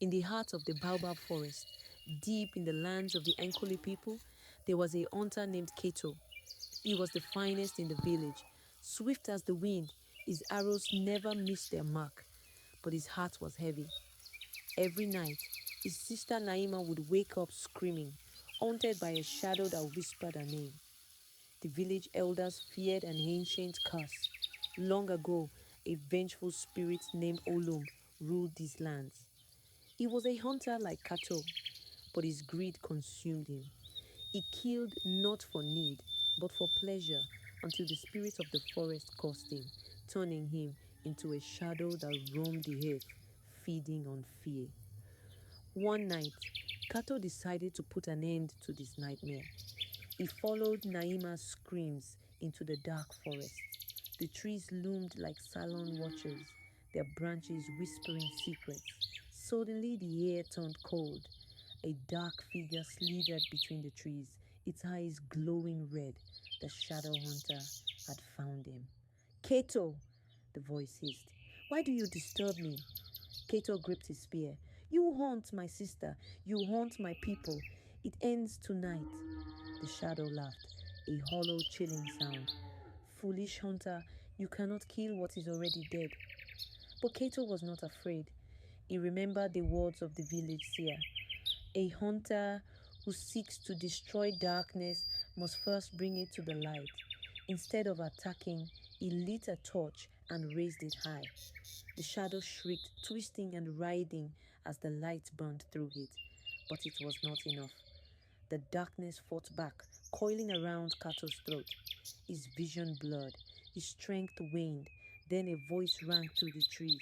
In the heart of the Baobab Forest, deep in the lands of the Ankole people, there was a hunter named Kato. He was the finest in the village. Swift as the wind, his arrows never missed their mark, but his heart was heavy. Every night, his sister Naima would wake up screaming, haunted by a shadow that whispered her name. The village elders feared an ancient curse. Long ago, a vengeful spirit named Olum ruled these lands. He was a hunter like Kato, but his greed consumed him. He killed not for need, but for pleasure, until the spirit of the forest cursed him, turning him into a shadow that roamed the earth, feeding on fear. One night, Kato decided to put an end to this nightmare. He followed Naima's screams into the dark forest. The trees loomed like silent watchers, their branches whispering secrets. Suddenly the air turned cold. A dark figure slithered between the trees, its eyes glowing red. The shadow hunter had found him. "Kato!" the voice hissed. "Why do you disturb me?" Kato gripped his spear. "You haunt my sister. You haunt my people. It ends tonight." The shadow laughed, a hollow, chilling sound. "Foolish hunter, you cannot kill what is already dead." But Kato was not afraid. He remembered the words of the village seer. A hunter who seeks to destroy darkness must first bring it to the light. Instead of attacking, he lit a torch and raised it high. The shadow shrieked, twisting and writhing as the light burned through it. But it was not enough. The darkness fought back, coiling around Kato's throat. His vision blurred, his strength waned. Then a voice rang through the trees.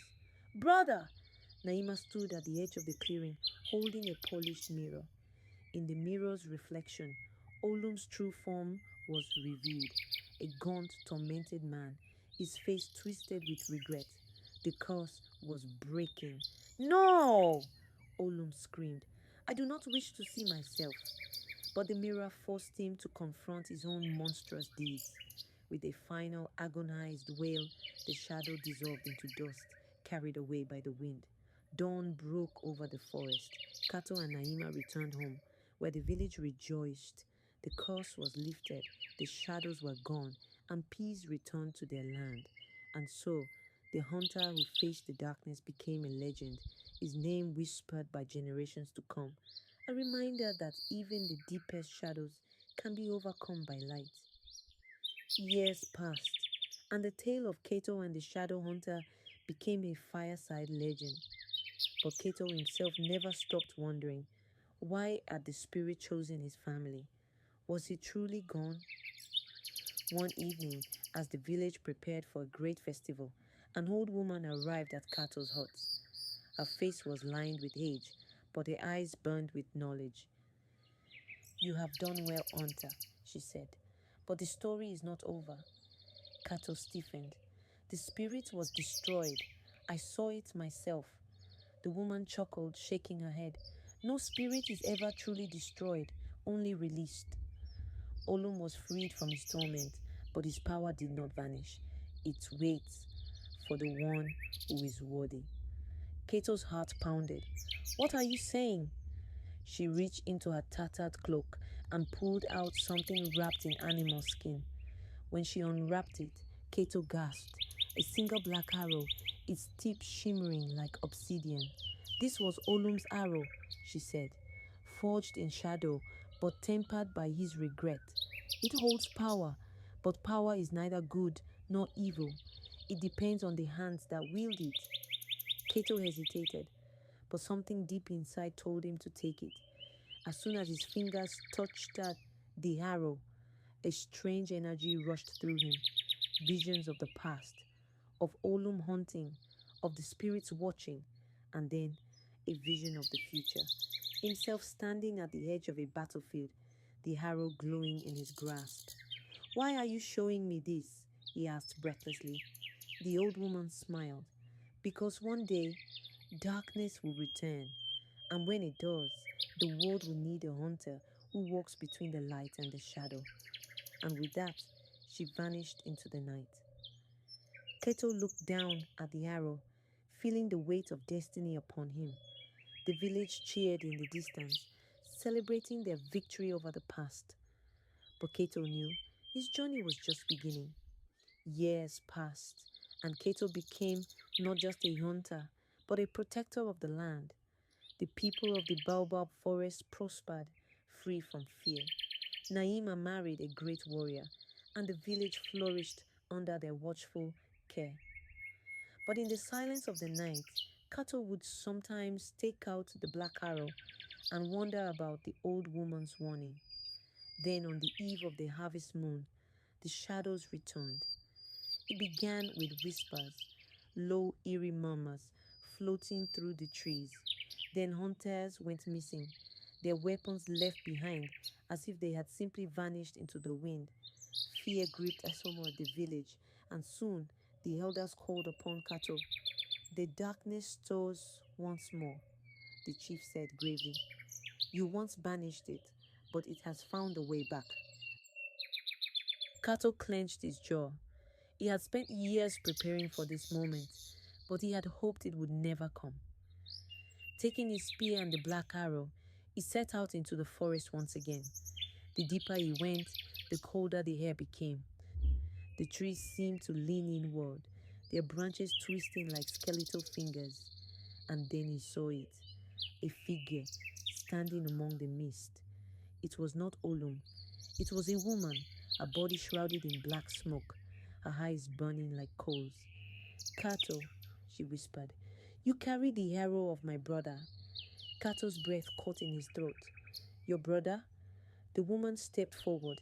"Brother!" Naima stood at the edge of the clearing, holding a polished mirror. In the mirror's reflection, Olum's true form was revealed. A gaunt, tormented man, his face twisted with regret. The curse was breaking. "No!" Olum screamed. "I do not wish to see myself." But the mirror forced him to confront his own monstrous deeds. With a final agonized wail, the shadow dissolved into dust, carried away by the wind. Dawn broke over the forest. Kato and Naima returned home, where the village rejoiced. The curse was lifted, the shadows were gone, and peace returned to their land. And so, the hunter who faced the darkness became a legend, his name whispered by generations to come. A reminder that even the deepest shadows can be overcome by light. Years passed, and the tale of Kato and the shadow hunter became a fireside legend. But Kato himself never stopped wondering, why had the spirit chosen his family? Was he truly gone? One evening, as the village prepared for a great festival, an old woman arrived at Kato's hut. Her face was lined with age, but her eyes burned with knowledge. "You have done well, hunter," she said. "But the story is not over." Kato stiffened. "The spirit was destroyed. I saw it myself." The woman chuckled, shaking her head. "No spirit is ever truly destroyed, only released." Olum was freed from his torment, but his power did not vanish. It waits for the one who is worthy. Kato's heart pounded. "What are you saying?" She reached into her tattered cloak and pulled out something wrapped in animal skin. When she unwrapped it, Kato gasped. A single black arrow, its tip shimmering like obsidian. "This was Olum's arrow," she said, "forged in shadow, but tempered by his regret. It holds power, but power is neither good nor evil. It depends on the hands that wield it." Kato hesitated, but something deep inside told him to take it. As soon as his fingers touched the arrow, a strange energy rushed through him. Visions of the past, of Olum hunting, of the spirits watching, and then a vision of the future. Himself standing at the edge of a battlefield, the arrow glowing in his grasp. "Why are you showing me this?" he asked breathlessly. The old woman smiled. "Because one day, darkness will return, and when it does, the world will need a hunter who walks between the light and the shadow." And with that, she vanished into the night. Kato looked down at the arrow, feeling the weight of destiny upon him. The village cheered in the distance, celebrating their victory over the past. But Kato knew his journey was just beginning. Years passed, and Kato became not just a hunter, but a protector of the land. The people of the Baobab Forest prospered, free from fear. Naima married a great warrior, and the village flourished under their watchful care. But in the silence of the night, Kato would sometimes take out the black arrow and wonder about the old woman's warning. Then, on the eve of the harvest moon, the shadows returned. It began with whispers, low, eerie murmurs floating through the trees. Then hunters went missing, their weapons left behind as if they had simply vanished into the wind. Fear gripped some of the village, and soon the elders called upon Kato. The darkness stirs once more, the chief said gravely. You once banished it, but it has found a way back. Kato clenched his jaw. He had spent years preparing for this moment, but he had hoped it would never come. Taking his spear and the black arrow, he set out into the forest once again. The deeper he went, the colder the air became. The trees seemed to lean inward, their branches twisting like skeletal fingers. And then he saw it, a figure standing among the mist. It was not Olum. It was a woman, her body shrouded in black smoke, her eyes burning like coals. Kato, she whispered, you carry the arrow of my brother. Kato's breath caught in his throat. Your brother? The woman stepped forward,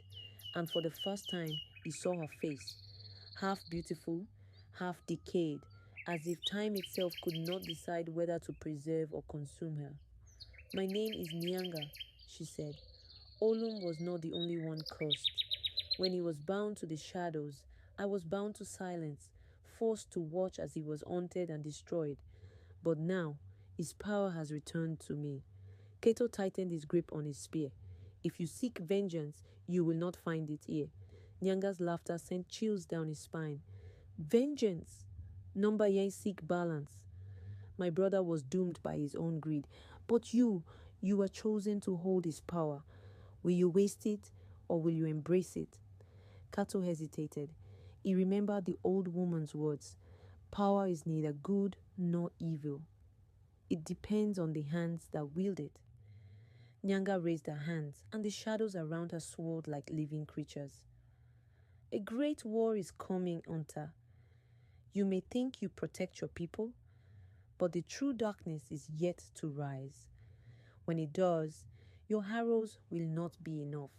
and for the first time he saw her face, half beautiful, half decayed, as if time itself could not decide whether to preserve or consume her. My name is Nyanga, she said. Olum was not the only one cursed. When he was bound to the shadows, I was bound to silence, forced to watch as he was haunted and destroyed. But now, his power has returned to me. Kato tightened his grip on his spear. If you seek vengeance, you will not find it here. Nyanga's laughter sent chills down his spine. Vengeance! Number yen seek balance. My brother was doomed by his own greed. But you were chosen to hold his power. Will you waste it, or will you embrace it? Kato hesitated. He remembered the old woman's words. Power is neither good nor evil. It depends on the hands that wield it. Nyanga raised her hands, and the shadows around her swirled like living creatures. A great war is coming, Hunter. You may think you protect your people, but the true darkness is yet to rise. When it does, your arrows will not be enough.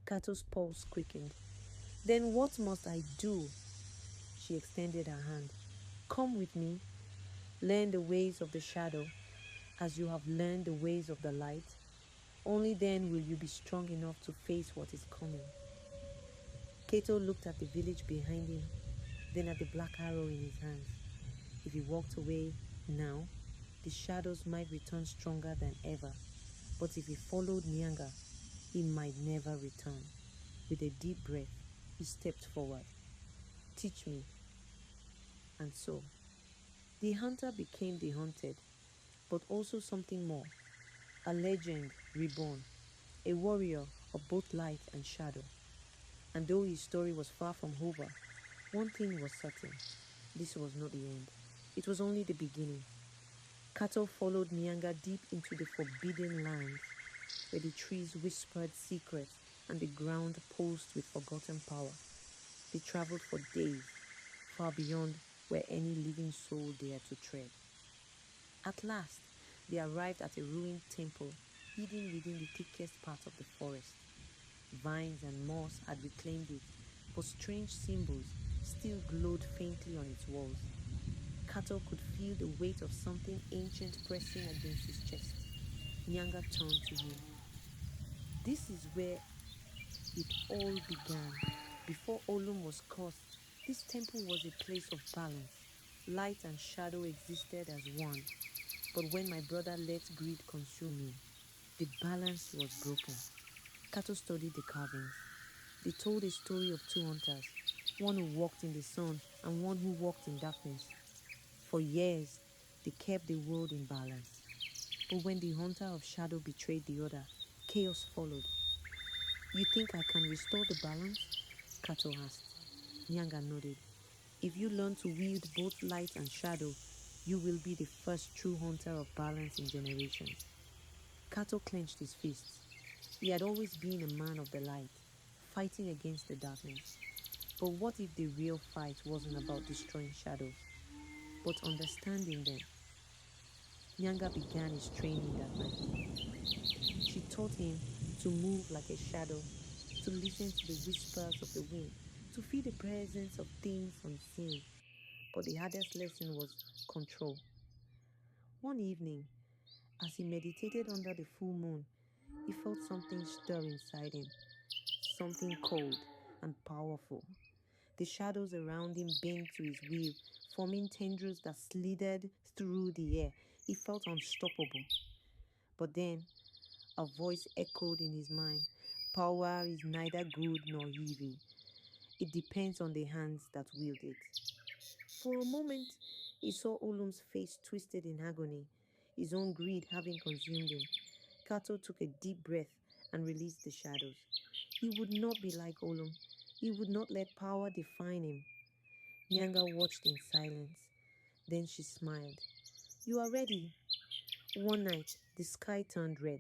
Kato's pulse quickened. Then what must I do? She extended her hand. Come with me. Learn the ways of the shadow as you have learned the ways of the light. Only then will you be strong enough to face what is coming. Kato looked at the village behind him, then at the black arrow in his hands. If he walked away now, the shadows might return stronger than ever. But if he followed Nyanga, he might never return. With a deep breath, he stepped forward. Teach me. And so, the hunter became the hunted, but also something more. A legend reborn, a warrior of both light and shadow. And though his story was far from over, one thing was certain. This was not the end. It was only the beginning. Kato followed Nyanga deep into the forbidden lands, where the trees whispered secrets and the ground pulsed with forgotten power. They traveled for days, far beyond where any living soul dared to tread. At last, they arrived at a ruined temple hidden within the thickest part of the forest. Vines and moss had reclaimed it, but strange symbols still glowed faintly on its walls. Kato could feel the weight of something ancient pressing against his chest. Nyanga turned to him. This is where it all began. Before Olum was cursed, this temple was a place of balance. Light and shadow existed as one. But when my brother let greed consume me, the balance was broken. Kato studied the carvings. They told a story of two hunters, one who walked in the sun and one who walked in darkness. For years, they kept the world in balance. But when the hunter of shadow betrayed the other, chaos followed. You think I can restore the balance? Kato asked. Nyanga nodded. If you learn to wield both light and shadow, you will be the first true hunter of balance in generations. Kato clenched his fists. He had always been a man of the light, fighting against the darkness. But what if the real fight wasn't about destroying shadows, but understanding them? Nyanga began his training that night. She taught him to move like a shadow, to listen to the whispers of the wind, to feel the presence of things unseen. But the hardest lesson was control. One evening, as he meditated under the full moon, he felt something stir inside him, something cold and powerful. The shadows around him bent to his will, forming tendrils that slithered through the air. He felt unstoppable. But then a voice echoed in his mind. Power is neither good nor evil. It depends on the hands that wield it. For a moment, he saw Olum's face twisted in agony, his own greed having consumed him. Kato took a deep breath and released the shadows. He would not be like Olum. He would not let power define him. Nyanga watched in silence. Then she smiled. You are ready. One night, the sky turned red.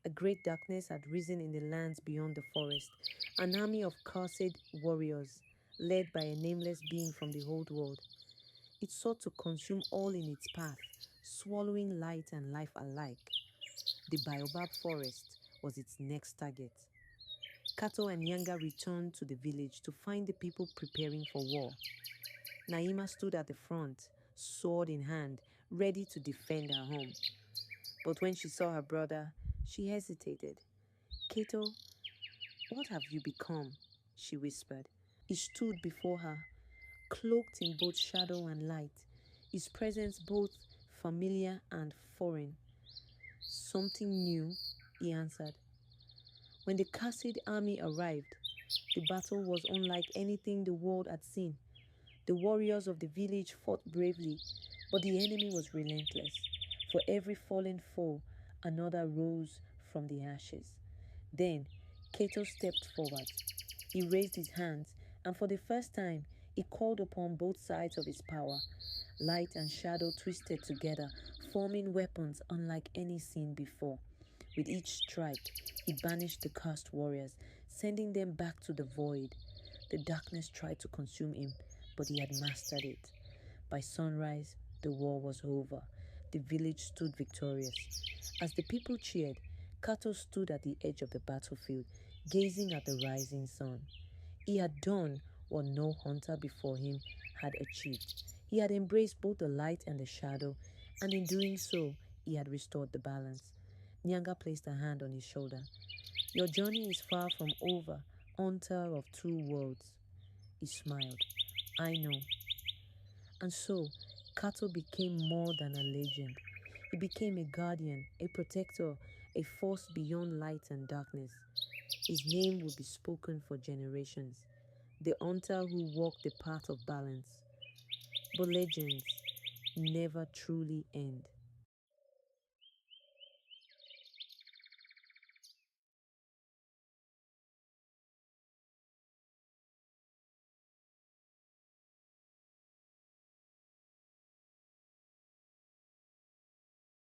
A great darkness had risen in the lands beyond the forest. An army of cursed warriors, led by a nameless being from the old world. It sought to consume all in its path, swallowing light and life alike. The Baobab Forest was its next target. Kato and Nyanga returned to the village to find the people preparing for war. Naima stood at the front, sword in hand, ready to defend her home. But when she saw her brother, she hesitated. Kato, what have you become? She whispered. He stood before her, cloaked in both shadow and light, his presence both familiar and foreign. Something new, he answered. When the Kassid army arrived, the battle was unlike anything the world had seen. The warriors of the village fought bravely, but the enemy was relentless. For every fallen foe, another rose from the ashes. Then, Kato stepped forward. He raised his hands, and for the first time, he called upon both sides of his power. Light and shadow twisted together, forming weapons unlike any seen before. With each strike, he banished the cursed warriors, sending them back to the void. The darkness tried to consume him, but he had mastered it. By sunrise, the war was over. The village stood victorious. As the people cheered, Kato stood at the edge of the battlefield, gazing at the rising sun. He had done what no hunter before him had achieved. He had embraced both the light and the shadow, and in doing so, he had restored the balance. Nyanga placed a hand on his shoulder. Your journey is far from over, hunter of two worlds. He smiled. I know. And so, Kato became more than a legend. He became a guardian, a protector, a force beyond light and darkness. His name would be spoken for generations. The hunter who walked the path of balance. But legends never truly end.